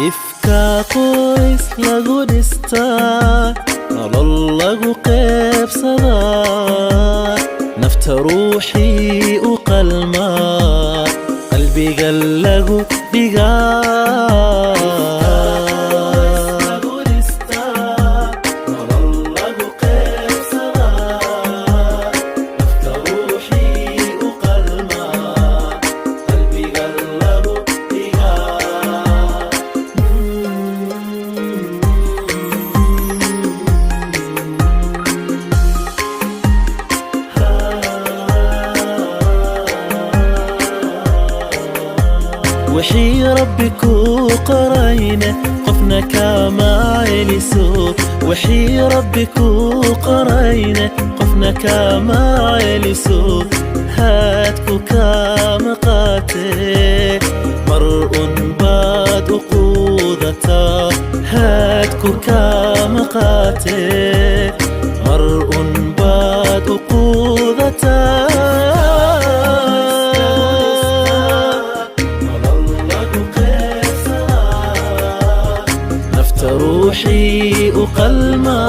ifka qoys lagu dhistaa nolol lagu qaybsadaa nafta ruuxii u qalmaa qalbiga lagu dhigaa وحي ربك قرينا قفنا كما يلسو وحي ربك قرينا قفنا كما يلسو هاتكو كما قاتل مرء باد قوضتا هاتكو كما قاتل مرء باد قوضتا روحي وقلما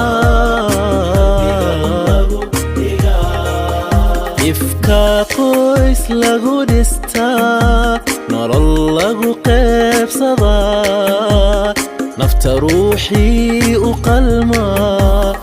ifka qoys lagu dhistaa nolol lagu qaybsadaa nafta ruuxii u qalmaa